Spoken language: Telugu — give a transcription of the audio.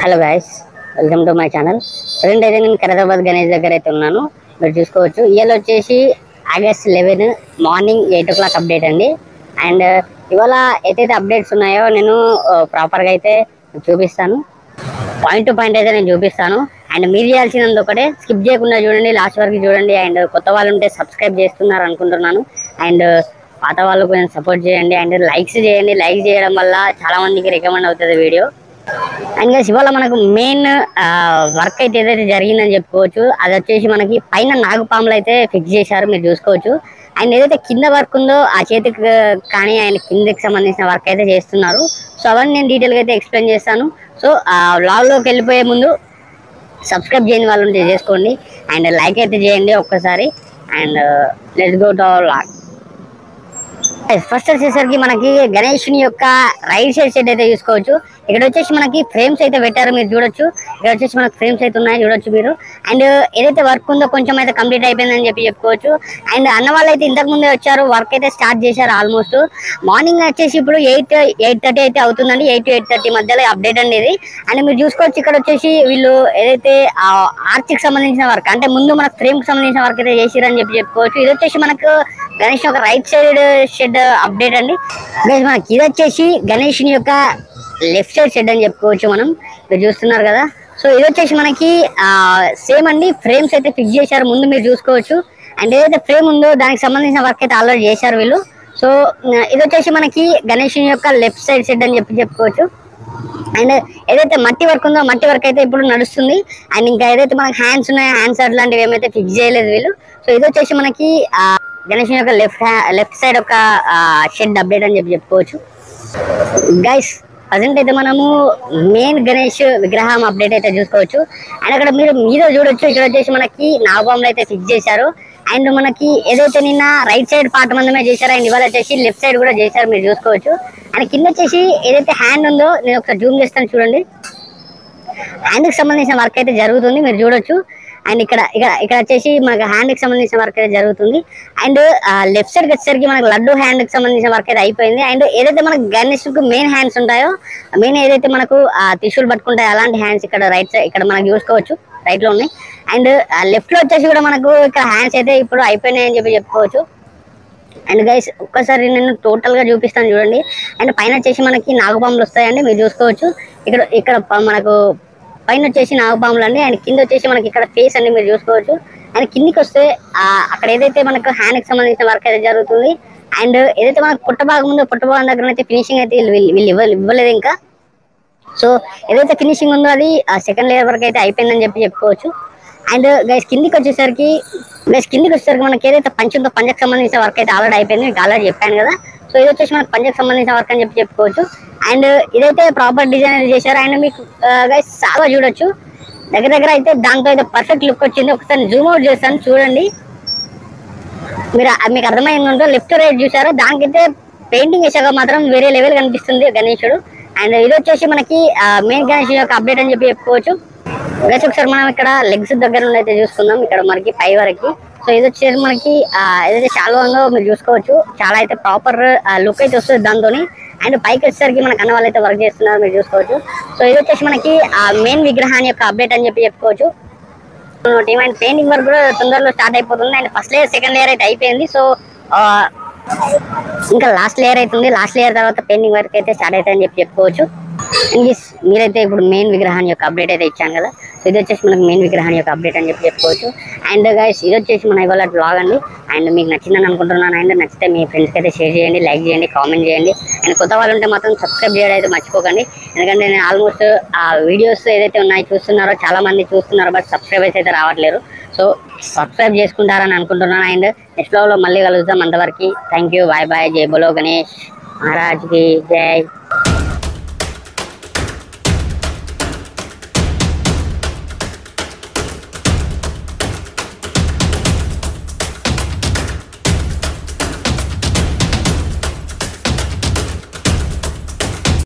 Hello guys, welcome to my channel. Present అయితే నేను ఖైరతాబాద్ గణేష్ దగ్గర అయితే ఉన్నాను. మీరు చూసుకోవచ్చు. ఇవాళ వచ్చేసి ఆగస్ట్ 11 మార్నింగ్ 8 o'clock అప్డేట్ అండి. అండ్ ఇవాళ ఏదైతే అప్డేట్స్ ఉన్నాయో నేను ప్రాపర్గా అయితే చూపిస్తాను. పాయింట్ టు పాయింట్ అయితే నేను చూపిస్తాను. అండ్ మీరు చేయాల్సినందుకు ఒకటే, స్కిప్ చేయకుండా చూడండి, లాస్ట్ వరకు చూడండి. అండ్ కొత్త వాళ్ళు ఉంటే సబ్స్క్రైబ్ చేస్తున్నారు అనుకుంటున్నాను. అండ్ పాత వాళ్ళకు కొంచెం సపోర్ట్ చేయండి. అండ్ లైక్స్ చేయండి. లైక్ చేయడం వల్ల చాలా మందికి రికమెండ్ అవుతుంది వీడియో. అండ్ గైస్, ఇవాళ మనకు మెయిన్ వర్క్ అయితే ఏదైతే జరిగిందని చెప్పుకోవచ్చు. అది వచ్చేసి మనకి పైన నాగుపాములు అయితే ఫిక్స్ చేశారు, మీరు చూసుకోవచ్చు. అండ్ ఏదైతే కింద వర్క్ ఉందో ఆ చేతికి కానీ ఆయన కిందకి సంబంధించిన వర్క్ అయితే చేస్తున్నారు. సో అవన్నీ నేను డీటెయిల్గా అయితే ఎక్స్ప్లెయిన్ చేస్తాను. సో ఆ వ్లాగ్లోకి వెళ్ళిపోయే ముందు సబ్స్క్రైబ్ చేయని వాళ్ళు ఉంటే చేసుకోండి. అండ్ లైక్ అయితే చేయండి ఒక్కసారి. And let's go to our vlog. First వచ్చేసరికి మనకి గణేషుని యొక్క రైట్ సైడ్ షెడ్ అయితే చూసుకోవచ్చు. ఇక్కడ వచ్చేసి మనకి ఫ్రేమ్స్ అయితే పెట్టారు, మీరు చూడొచ్చు. ఇక్కడ వచ్చేసి మనకి ఫ్రేమ్స్ అయితే ఉన్నాయి, చూడొచ్చు మీరు. అండ్ ఏదైతే వర్క్ ఉందో కొంచెం అయితే కంప్లీట్ అయిపోయిందని చెప్పుకోవచ్చు. అండ్ అన్న వాళ్ళు అయితే ఇంతకు ముందే వచ్చారు, వర్క్ అయితే స్టార్ట్ చేశారు ఆల్మోస్ట్. మార్నింగ్ వచ్చేసి ఇప్పుడు 8:30 అయితే అవుతుందండి. 8 to 8:30 మధ్యలో అప్డేట్ అండి ఇది. అండ్ మీరు చూసుకోవచ్చు, ఇక్కడ వచ్చేసి వీళ్ళు ఏదైతే ఆర్చ్కి సంబంధించిన వర్క్, అంటే ముందు మనకు ఫ్రేమ్ కి సంబంధించిన వర్క్ అయితే చేసిరని చెప్పుకోవచ్చు. ఇది వచ్చేసి మనకు గణేష్ యొక్క రైట్ సైడ్ షెడ్ అప్డేట్ అండి. మనకి ఇది వచ్చేసి గణేష్ యొక్క లెఫ్ట్ సైడ్ షెడ్ అని చెప్పుకోవచ్చు. మనం మీరు చూస్తున్నారు కదా. సో ఇది వచ్చేసి మనకి సేమ్ అండి, ఫ్రేమ్స్ అయితే ఫిక్స్ చేశారు ముందు, మీరు చూసుకోవచ్చు. అండ్ ఏదైతే ఫ్రేమ్ ఉందో దానికి సంబంధించిన వర్క్ అయితే ఆల్రెడీ చేశారు వీళ్ళు. సో ఇది వచ్చేసి మనకి గణేష్ యొక్క లెఫ్ట్ సైడ్ షెడ్ అని చెప్పుకోవచ్చు. అండ్ ఏదైతే మట్టి వర్క్ ఉందో మట్టి వర్క్ అయితే ఇప్పుడు నడుస్తుంది. అండ్ ఇంకా ఏదైతే మనకి హ్యాండ్స్ ఉన్నాయో హ్యాండ్స్ అట్లాంటివి ఏమైతే ఫిక్స్ చేయలేదు వీళ్ళు. సో ఇది వచ్చేసి మనకి గణేష్ యొక్క లెఫ్ట్ సైడ్ ఒక షెడ్ అప్డేట్ అని చెప్పుకోవచ్చు. గైస్, ప్రజెంట్ అయితే మనము మెయిన్ గణేష్ విగ్రహం అప్డేట్ అయితే చూసుకోవచ్చు. అండ్ అక్కడ మీరు మీద చూడొచ్చు, ఇక్కడ వచ్చేసి మనకి నాగపాములు అయితే ఫిక్స్ చేశారు. అండ్ మనకి ఏదైతే నిన్న రైట్ సైడ్ పార్ట్ మందమే చేశారు, అండ్ ఇవాళ వచ్చేసి లెఫ్ట్ సైడ్ కూడా చేశారు, మీరు చూసుకోవచ్చు. అండ్ కింద వచ్చేసి ఏదైతే హ్యాండ్ ఉందో నేను ఒకసారి జూమ్ చేస్తాను చూడండి. హ్యాండ్కి సంబంధించిన వర్క్ అయితే జరుగుతుంది, మీరు చూడొచ్చు. అండ్ ఇక్కడ వచ్చేసి మనకి హ్యాండ్కి సంబంధించిన వర్క్ అయితే జరుగుతుంది. అండ్ లెఫ్ట్ సైడ్కి వచ్చేసరికి మనకి లడ్డు హ్యాండ్కి సంబంధించిన వర్క్ అయితే అయిపోయింది. అండ్ ఏదైతే మనకు గణేష్కు మెయిన్ హ్యాండ్స్ ఉంటాయో, మెయిన్ ఏదైతే మనకు త్రిశూల్ పట్టుకుంటాయో అలాంటి హ్యాండ్స్ ఇక్కడ రైట్ సైడ్ ఇక్కడ మనకు చూసుకోవచ్చు, రైట్ లో ఉన్నాయి. అండ్ లెఫ్ట్ లో వచ్చేసి కూడా మనకు ఇక్కడ హ్యాండ్స్ అయితే ఇప్పుడు అయిపోయినాయి అని చెప్పుకోవచ్చు. అండ్ గైస్, ఒక్కసారి నేను టోటల్ గా చూపిస్తాను చూడండి. అండ్ పైన వచ్చేసి మనకి నాగపాములు వస్తాయండి, మీరు చూసుకోవచ్చు. ఇక్కడ మనకు పైన వచ్చేసి నాగపాములు అండి. అండ్ కింద వచ్చేసి మనకి ఇక్కడ ఫేస్ అండి, మీరు చూసుకోవచ్చు. అండ్ కిందికి వస్తే అక్కడ ఏదైతే మనకు హ్యాండ్ కి సంబంధించిన వర్క్ అయితే జరుగుతుంది. అండ్ ఏదైతే మనకు పుట్టభాగం ఉందో పుట్టభాగం దగ్గర అయితే ఫినిషింగ్ అయితే వీళ్ళు ఇవ్వలేదు ఇంకా. సో ఏదైతే ఫినిషింగ్ ఉందో అది సెకండ్ లేయర్ వరకు అయితే అయిపోయిందని చెప్పుకోవచ్చు. అండ్ గైస్ కిందికి వచ్చేసరికి మనకి ఏదైతే పంచ ఉందో పంచకు సంబంధించిన వర్క్ అయితే ఆల్రెడీ అయిపోయింది, మీకు ఆల్రెడీ చెప్పాను కదా. సో ఇది వచ్చేసి మనకు పంచకు సంబంధించిన వర్క్ అని చెప్పుకోవచ్చు. అండ్ ఇదైతే ప్రాపర్ డిజైన్ చేశారు. అండ్ మీకు గైస్ చాలా చూడొచ్చు, దగ్గర అయితే దాంతో అయితే పర్ఫెక్ట్ లుక్ వచ్చింది. ఒకసారి జూమ్ అవుట్ చేస్తాను చూడండి, మీకు అర్థమైందంటో. లెఫ్ట్ రైట్ చూసారో దానికైతే పెయింటింగ్ వేసాక మాత్రం వేరే లెవెల్ కనిపిస్తుంది గణేశుడు. అండ్ ఇది వచ్చేసి మనకి మెయిన్ గణేష్ యొక్క అప్డేట్ అని చెప్పుకోవచ్చు. గైస్ ఒకసారి మనం ఇక్కడ లెగ్స్ దగ్గర నుండి అయితే చూసుకుందాం, ఇక్కడ మనకి పై వరకు. సో ఇది వచ్చేసి మనకి ఏదైతే చాలా ఉందో మీరు చూసుకోవచ్చు, చాలా అయితే ప్రాపర్ లుక్ అయితే వస్తుంది దాంతో. అండ్ పైకి వచ్చేసరికి మనకు అన్న వాళ్ళు అయితే వర్క్ చేస్తున్నారు, మీరు చూసుకోవచ్చు. సో ఇది వచ్చేసి మనకి మెయిన్ విగ్రహాన్ని యొక్క అప్డేట్ అని చెప్పుకోవచ్చు. అండ్ పెయింటింగ్ వర్క్ కూడా తొందరలో స్టార్ట్ అయిపోతుంది. And first layer second layer అయితే అయిపోయింది. సో ఇంకా లాస్ట్ లేయర్ అవుతుంది, లాస్ట్ లేయర్ తర్వాత పెయింటింగ్ వర్క్ అయితే స్టార్ట్ అవుతుందని చెప్పుకోవచ్చు. మీరైతే ఇప్పుడు మెయిన్ విగ్రహాన్ని యొక్క అప్డేట్ అయితే ఇచ్చాను కదా. సో ఇది వచ్చేసి మనకు మెయిన్ విగ్రహాన్ని యొక్క అప్డేట్ అని చెప్పుకోవచ్చు. అండ్ గైస్, ఇది వచ్చేసి మన ఇవాళ బ్లాగ్ అండి. అండ్ మీకు నచ్చిందని అనుకుంటున్నాను. అండ్ నచ్చితే మీ ఫ్రెండ్స్కి అయితే షేర్ చేయండి, లైక్ చేయండి, కామెంట్ చేయండి. అండ్ కొత్త వాళ్ళు ఉంటే మాత్రం సబ్స్క్రైబ్ చేయడం అయితే మర్చిపోకండి. ఎందుకంటే నేను ఆల్మోస్ట్ ఆ వీడియోస్ ఏదైతే ఉన్నాయో చూస్తున్నారో చాలా మంది చూస్తున్నారు, బట్ సబ్స్క్రైబర్స్ అయితే రావట్లేరు. సో సబ్స్క్రైబ్ చేసుకుంటారని అనుకుంటున్నాను. అండ్ నెక్స్ట్ బ్లాగ్లో మళ్ళీ కలుద్దాం. అంతవరకు థ్యాంక్ యూ, బాయ్ బాయ్, జై బోలో గణేష్ మహారాజ్కి జై.